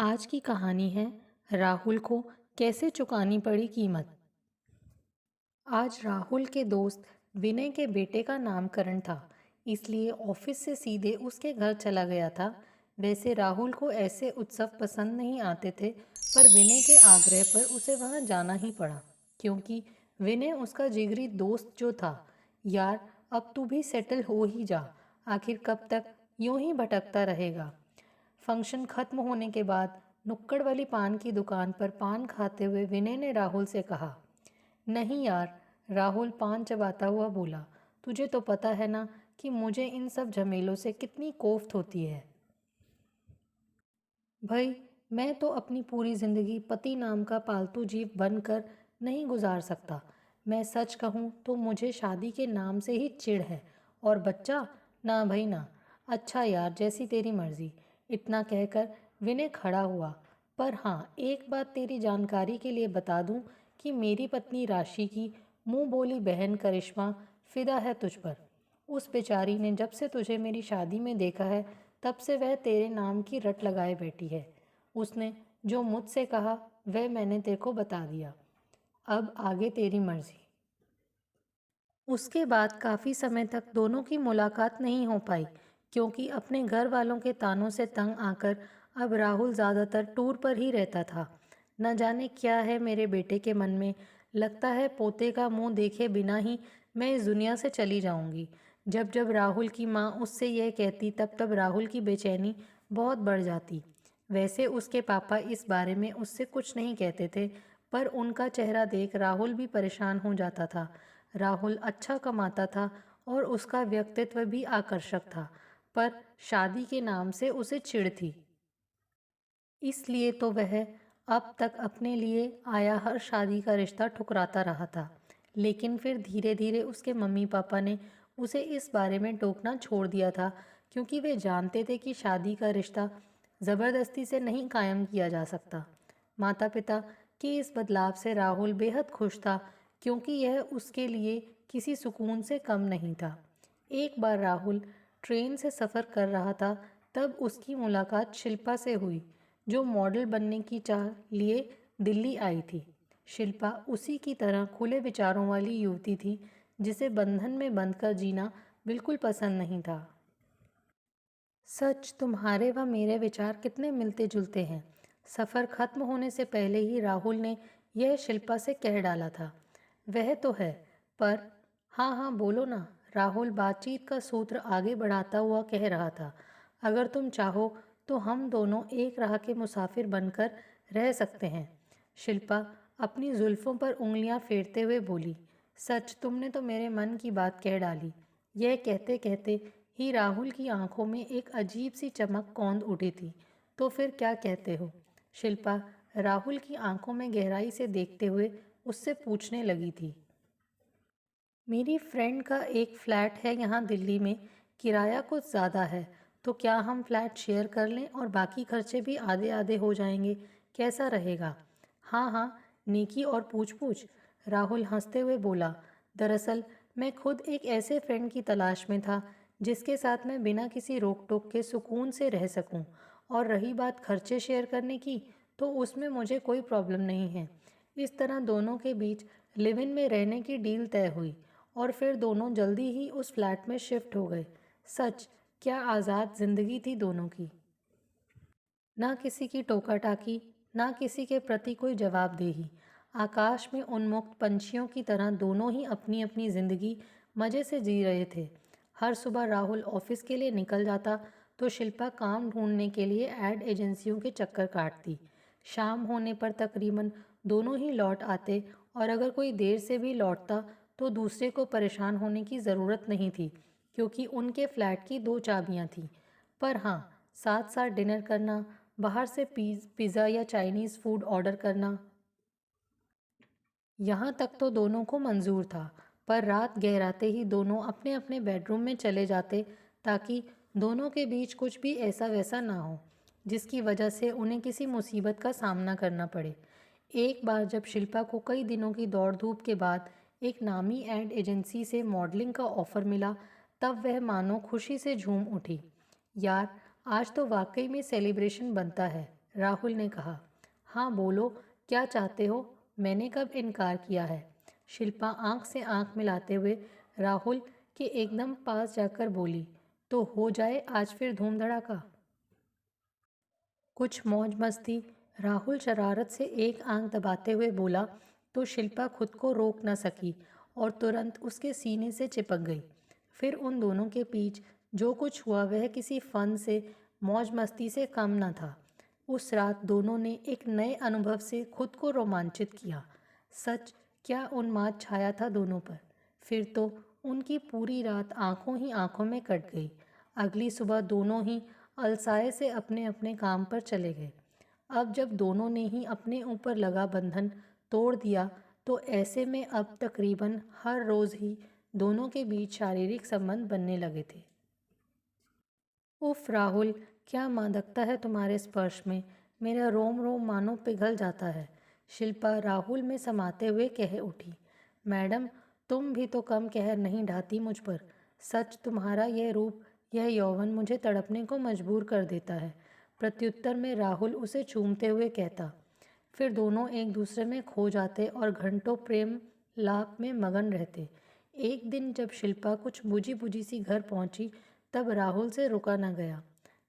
आज की कहानी है राहुल को कैसे चुकानी पड़ी कीमत। आज राहुल के दोस्त विनय के बेटे का नामकरण था, इसलिए ऑफिस से सीधे उसके घर चला गया था। वैसे राहुल को ऐसे उत्सव पसंद नहीं आते थे, पर विनय के आग्रह पर उसे वहां जाना ही पड़ा, क्योंकि विनय उसका जिगरी दोस्त जो था। यार, अब तू भी सेटल हो ही जा, आखिर कब तक यूं ही भटकता रहेगा। फंक्शन खत्म होने के बाद नुक्कड़ वाली पान की दुकान पर पान खाते हुए विनय ने राहुल से कहा। नहीं यार, राहुल पान चबाता हुआ बोला, तुझे तो पता है ना कि मुझे इन सब झमेलों से कितनी कोफ्त होती है। भाई, मैं तो अपनी पूरी जिंदगी पति नाम का पालतू जीव बनकर नहीं गुजार सकता। मैं सच कहूँ तो मुझे शादी के नाम से ही चिढ़ है। और बच्चा, ना भाई ना। अच्छा यार, जैसी तेरी मर्जी। इतना कहकर विनय खड़ा हुआ। पर हाँ, एक बात तेरी जानकारी के लिए बता दूं कि मेरी पत्नी राशि की मुंह बोली बहन करिश्मा फिदा है तुझ पर। उस बेचारी ने जब से तुझे मेरी शादी में देखा है, तब से वह तेरे नाम की रट लगाए बैठी है। उसने जो मुझसे कहा वह मैंने तेरे को बता दिया। अब आगे तेरी मर्जी। उसके बाद काफ़ी समय तक दोनों की मुलाकात नहीं हो पाई, क्योंकि अपने घर वालों के तानों से तंग आकर अब राहुल ज़्यादातर टूर पर ही रहता था। न जाने क्या है मेरे बेटे के मन में, लगता है पोते का मुंह देखे बिना ही मैं इस दुनिया से चली जाऊंगी। जब जब राहुल की माँ उससे यह कहती, तब तब राहुल की बेचैनी बहुत बढ़ जाती। वैसे उसके पापा इस बारे में उससे कुछ नहीं कहते थे, पर उनका चेहरा देख राहुल भी परेशान हो जाता था। राहुल अच्छा कमाता था और उसका व्यक्तित्व भी आकर्षक था, पर शादी के नाम से उसे चिढ़ थी। इसलिए तो वह अब तक अपने लिए आया हर शादी का रिश्ता ठुकराता रहा था। लेकिन फिर धीरे धीरे उसके मम्मी पापा ने उसे इस बारे में टोकना छोड़ दिया था, क्योंकि वे जानते थे कि शादी का रिश्ता ज़बरदस्ती से नहीं कायम किया जा सकता। माता पिता के इस बदलाव से राहुल बेहद खुश था, क्योंकि यह उसके लिए किसी सुकून से कम नहीं था। एक बार राहुल ट्रेन से सफ़र कर रहा था, तब उसकी मुलाकात शिल्पा से हुई, जो मॉडल बनने की चाह लिए दिल्ली आई थी। शिल्पा उसी की तरह खुले विचारों वाली युवती थी, जिसे बंधन में बंधकर जीना बिल्कुल पसंद नहीं था। सच, तुम्हारे व मेरे विचार कितने मिलते जुलते हैं। सफ़र खत्म होने से पहले ही राहुल ने यह शिल्पा से कह डाला था। वह तो है, पर हाँ हाँ बोलो ना। राहुल बातचीत का सूत्र आगे बढ़ाता हुआ कह रहा था। अगर तुम चाहो तो हम दोनों एक राह के मुसाफिर बनकर रह सकते हैं। शिल्पा अपनी जुल्फ़ों पर उंगलियां फेरते हुए बोली। सच, तुमने तो मेरे मन की बात कह डाली। यह कहते कहते ही राहुल की आंखों में एक अजीब सी चमक कौंध उठी थी। तो फिर क्या कहते हो? शिल्पा राहुल की आंखों में गहराई से देखते हुए उससे पूछने लगी थी। मेरी फ्रेंड का एक फ्लैट है यहाँ दिल्ली में। किराया कुछ ज़्यादा है, तो क्या हम फ्लैट शेयर कर लें और बाकी खर्चे भी आधे आधे हो जाएंगे? कैसा रहेगा? हाँ हाँ, नेकी और पूछ पूछ। राहुल हंसते हुए बोला। दरअसल मैं खुद एक ऐसे फ्रेंड की तलाश में था, जिसके साथ मैं बिना किसी रोक टोक के सुकून से रह सकूं। और रही बात खर्चे शेयर करने की, तो उसमें मुझे कोई प्रॉब्लम नहीं है। इस तरह दोनों के बीच लिव इन में रहने की डील तय हुई, और फिर दोनों जल्दी ही उस फ्लैट में शिफ्ट हो गए। सच, क्या आज़ाद जिंदगी थी दोनों की। ना किसी की टोका टाकी, ना किसी के प्रति कोई जवाबदेही। आकाश में उन्मुक्त पंछियों की तरह दोनों ही अपनी अपनी जिंदगी मज़े से जी रहे थे। हर सुबह राहुल ऑफिस के लिए निकल जाता, तो शिल्पा काम ढूंढने के लिए एड एजेंसियों के चक्कर काटती। शाम होने पर तकरीबन दोनों ही लौट आते, और अगर कोई देर से भी लौटता तो दूसरे को परेशान होने की ज़रूरत नहीं थी, क्योंकि उनके फ्लैट की दो चाबियां थीं। पर हाँ, साथ साथ डिनर करना, बाहर से पिज़्ज़ा या चाइनीज़ फूड ऑर्डर करना, यहाँ तक तो दोनों को मंजूर था। पर रात गहराते ही दोनों अपने अपने बेडरूम में चले जाते, ताकि दोनों के बीच कुछ भी ऐसा वैसा ना हो जिसकी वजह से उन्हें किसी मुसीबत का सामना करना पड़े। एक बार जब शिल्पा को कई दिनों की दौड़ धूप के बाद एक नामी एड एजेंसी से मॉडलिंग का ऑफ़र मिला, तब वह मानो खुशी से झूम उठी। यार, आज तो वाकई में सेलिब्रेशन बनता है। राहुल ने कहा। हाँ बोलो, क्या चाहते हो? मैंने कब इनकार किया है? शिल्पा आंख से आंख मिलाते हुए राहुल के एकदम पास जाकर बोली। तो हो जाए आज फिर धूम धड़ाका। कुछ मौज मस्ती। राहुल शरारत से एक आंख दबाते हुए बोला तो शिल्पा खुद को रोक न सकी और तुरंत उसके सीने से चिपक गई। फिर उन दोनों के बीच जो कुछ हुआ वह किसी फन से, मौज मस्ती से कम न था। उस रात दोनों ने एक नए अनुभव से खुद को रोमांचित किया। सच, क्या उन्माद छाया था दोनों पर। फिर तो उनकी पूरी रात आंखों ही आंखों में कट गई। अगली सुबह दोनों ही अलसाए से अपने अपने काम पर चले गए। अब जब दोनों ने ही अपने ऊपर लगा बंधन तोड़ दिया तो ऐसे में अब तकरीबन हर रोज़ ही दोनों के बीच शारीरिक संबंध बनने लगे थे। उफ राहुल, क्या मादकता है तुम्हारे स्पर्श में। मेरा रोम रोम मानो पिघल जाता है। शिल्पा राहुल में समाते हुए कह उठी। मैडम, तुम भी तो कम कहर नहीं ढाती मुझ पर। सच, तुम्हारा यह रूप, यह यौवन मुझे तड़पने को मजबूर कर देता है। प्रत्युत्तर में राहुल उसे चूमते हुए कहता। फिर दोनों एक दूसरे में खो जाते और घंटों प्रेम लाप में मगन रहते। एक दिन जब शिल्पा कुछ बुझी बुझी सी घर पहुंची तब राहुल से रुका न गया।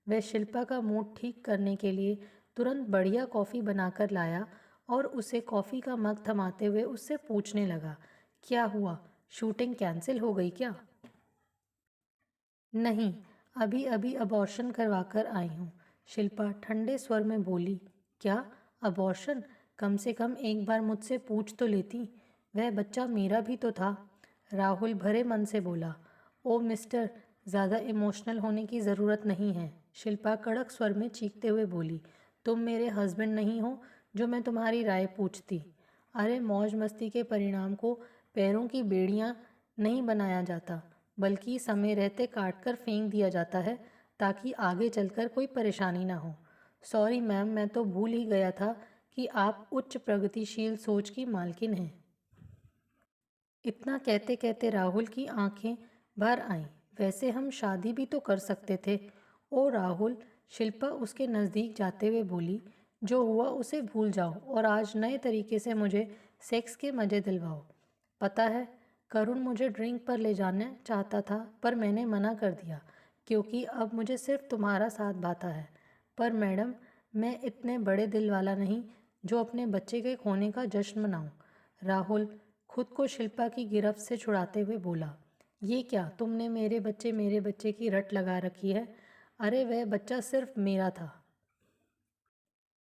वह शिल्पा का मूड ठीक करने के लिए तुरंत बढ़िया कॉफ़ी बनाकर लाया और उसे कॉफ़ी का मग थमाते हुए उससे पूछने लगा, क्या हुआ, शूटिंग कैंसिल हो गई क्या? नहीं, अभी अभी अबॉर्शन करवा कर आई हूँ। शिल्पा ठंडे स्वर में बोली। क्या अबॉर्शन? कम से कम एक बार मुझसे पूछ तो लेती। वह बच्चा मेरा भी तो था। राहुल भरे मन से बोला। ओ मिस्टर, ज़्यादा इमोशनल होने की ज़रूरत नहीं है। शिल्पा कड़क स्वर में चीखते हुए बोली। तुम मेरे हस्बैंड नहीं हो जो मैं तुम्हारी राय पूछती। अरे मौज मस्ती के परिणाम को पैरों की बेड़ियां नहीं बनाया जाता, बल्कि समय रहते काट कर फेंक दिया जाता है ताकि आगे चलकर कोई परेशानी ना हो। सॉरी मैम, मैं तो भूल ही गया था कि आप उच्च प्रगतिशील सोच की मालकिन हैं। इतना कहते कहते राहुल की आंखें भर आईं। वैसे हम शादी भी तो कर सकते थे। ओ राहुल, शिल्पा उसके नज़दीक जाते हुए बोली। जो हुआ उसे भूल जाओ और आज नए तरीके से मुझे सेक्स के मज़े दिलवाओ। पता है, करुण मुझे ड्रिंक पर ले जाना चाहता था पर मैंने मना कर दिया क्योंकि अब मुझे सिर्फ तुम्हारा साथ भाता है। पर मैडम, मैं इतने बड़े दिल वाला नहीं जो अपने बच्चे के खोने का जश्न मनाऊं। राहुल खुद को शिल्पा की गिरफ्त से छुड़ाते हुए बोला। ये क्या, तुमने मेरे बच्चे की रट लगा रखी है। अरे वह बच्चा सिर्फ मेरा था,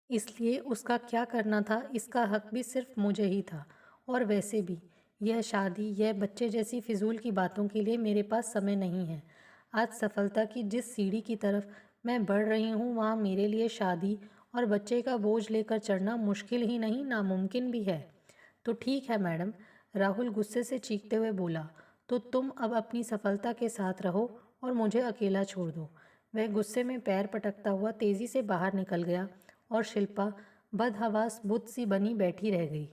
इसलिए उसका क्या करना था इसका हक भी सिर्फ मुझे ही था। और वैसे भी यह शादी, यह बच्चे जैसी फिजूल की बातों के लिए मेरे पास समय नहीं है। आज सफलता की जिस सीढ़ी की तरफ मैं बढ़ रही हूँ वहाँ मेरे लिए शादी और बच्चे का बोझ लेकर चढ़ना मुश्किल ही नहीं, नामुमकिन भी है। तो ठीक है मैडम, राहुल गुस्से से चीखते हुए बोला। तो तुम अब अपनी सफलता के साथ रहो और मुझे अकेला छोड़ दो। वह गुस्से में पैर पटकता हुआ तेज़ी से बाहर निकल गया और शिल्पा बदहवास बुत सी बनी बैठी रह गई।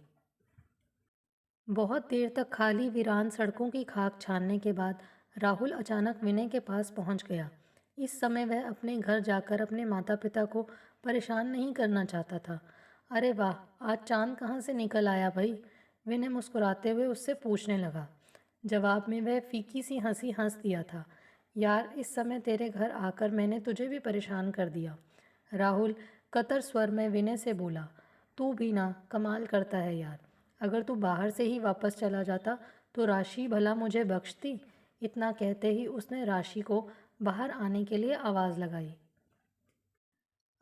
बहुत देर तक खाली वीरान सड़कों की खाक छानने के बाद राहुल अचानक विनय के पास पहुंच गया। इस समय वह अपने घर जाकर अपने माता पिता को परेशान नहीं करना चाहता था। अरे वाह, आज चांद कहाँ से निकल आया भाई? विनय मुस्कुराते हुए उससे पूछने लगा। जवाब में वह फीकी सी हंसी हंस दिया था। यार, इस समय तेरे घर आकर मैंने तुझे भी परेशान कर दिया। राहुल कतर स्वर में विनय से बोला। तू भी ना कमाल करता है यार। अगर तू बाहर से ही वापस चला जाता तो राशि भला मुझे बख्शती। इतना कहते ही उसने राशि को बाहर आने के लिए आवाज़ लगाई।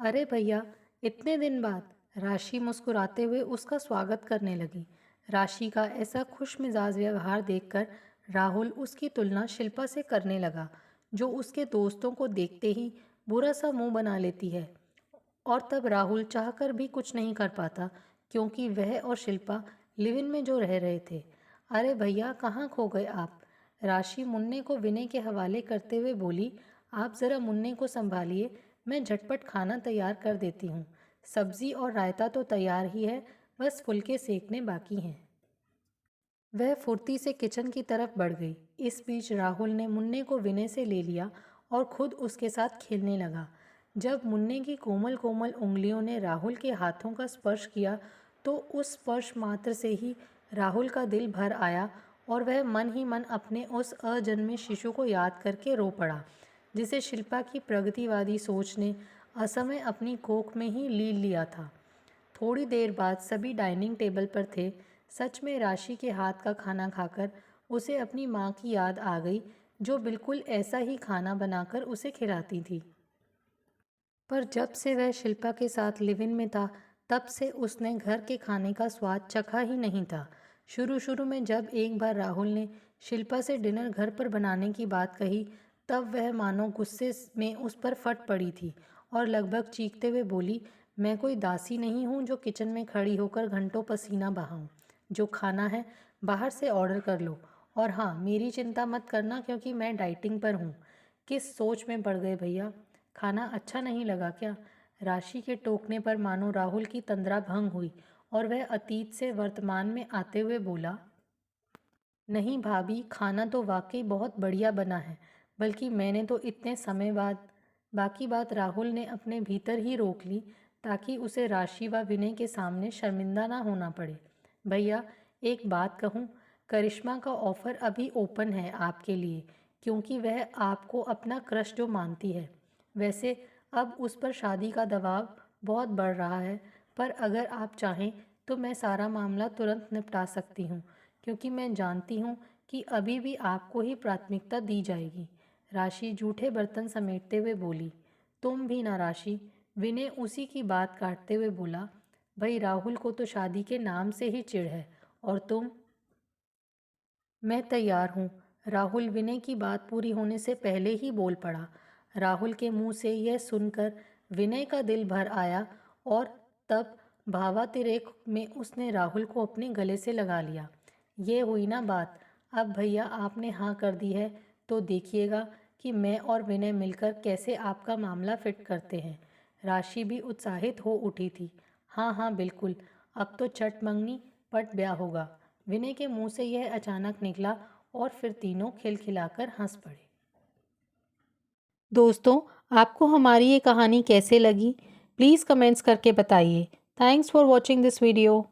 अरे भैया, इतने दिन बाद? राशि मुस्कुराते हुए उसका स्वागत करने लगी। राशि का ऐसा खुश मिजाज व्यवहार देखकर राहुल उसकी तुलना शिल्पा से करने लगा, जो उसके दोस्तों को देखते ही बुरा सा मुंह बना लेती है। और तब राहुल चाहकर भी कुछ नहीं कर पाता क्योंकि वह और शिल्पा लिव इन में जो रह रहे थे। अरे भैया, कहाँ खो गए आप? राशि मुन्ने को विनय के हवाले करते हुए बोली। आप ज़रा मुन्ने को संभालिए, मैं झटपट खाना तैयार कर देती हूँ। सब्जी और रायता तो तैयार ही है, बस फुलके सेकने बाकी हैं। वह फुर्ती से किचन की तरफ बढ़ गई। इस बीच राहुल ने मुन्ने को विनय से ले लिया और खुद उसके साथ खेलने लगा। जब मुन्ने की कोमल कोमल उंगलियों ने राहुल के हाथों का स्पर्श किया तो उस स्पर्श मात्र से ही राहुल का दिल भर आया और वह मन ही मन अपने उस अजन्मे शिशु को याद करके रो पड़ा, जिसे शिल्पा की प्रगतिवादी सोच ने असमय अपनी कोख में ही लील लिया था। थोड़ी देर बाद सभी डाइनिंग टेबल पर थे। सच में राशि के हाथ का खाना खाकर उसे अपनी माँ की याद आ गई, जो बिल्कुल ऐसा ही खाना बनाकर उसे खिलाती थी। पर जब से वह शिल्पा के साथ लिव इन में था, तब से उसने घर के खाने का स्वाद चखा ही नहीं था। शुरू शुरू में जब एक बार राहुल ने शिल्पा से डिनर घर पर बनाने की बात कही, तब वह मानो गुस्से में उस पर फट पड़ी थी और लगभग चीखते हुए बोली, मैं कोई दासी नहीं हूँ जो किचन में खड़ी होकर घंटों पसीना बहाऊं। जो खाना है बाहर से ऑर्डर कर लो। और हाँ, मेरी चिंता मत करना क्योंकि मैं डाइटिंग पर हूँ। किस सोच में पड़ गए भैया? खाना अच्छा नहीं लगा क्या? राशि के टोकने पर मानो राहुल की तंद्रा भंग हुई और वह अतीत से वर्तमान में आते हुए बोला, नहीं भाभी, खाना तो वाकई बहुत बढ़िया बना है, बल्कि मैंने तो इतने समय बाद। बाकी बात राहुल ने अपने भीतर ही रोक ली ताकि उसे राशि व विनय के सामने शर्मिंदा ना होना पड़े। भैया, एक बात कहूँ, करिश्मा का ऑफ़र अभी ओपन है आपके लिए, क्योंकि वह आपको अपना क्रश जो मानती है। वैसे अब उस पर शादी का दबाव बहुत बढ़ रहा है, पर अगर आप चाहें तो मैं सारा मामला तुरंत निपटा सकती हूँ, क्योंकि मैं जानती हूँ कि अभी भी आपको ही प्राथमिकता दी जाएगी। राशि जूठे बर्तन समेटते हुए बोली। तुम भी ना राशि, विनय उसी की बात काटते हुए बोला। भाई, राहुल को तो शादी के नाम से ही चिढ़ है, और तुम? मैं तैयार हूँ। राहुल विनय की बात पूरी होने से पहले ही बोल पड़ा। राहुल के मुंह से यह सुनकर विनय का दिल भर आया और तब भावातिरेक में उसने राहुल को अपने गले से लगा लिया। ये हुई ना बात। अब भैया आपने हाँ कर दी है तो देखिएगा कि मैं और विनय मिलकर कैसे आपका मामला फिट करते हैं। राशि भी उत्साहित हो उठी थी। हाँ हाँ बिल्कुल, अब तो चट मंगनी पट ब्याह होगा। विनय के मुंह से यह अचानक निकला और फिर तीनों खिलखिलाकर हंस पड़े। दोस्तों, आपको हमारी ये कहानी कैसे लगी? प्लीज़ कमेंट्स करके बताइए। Thanks for watching this video.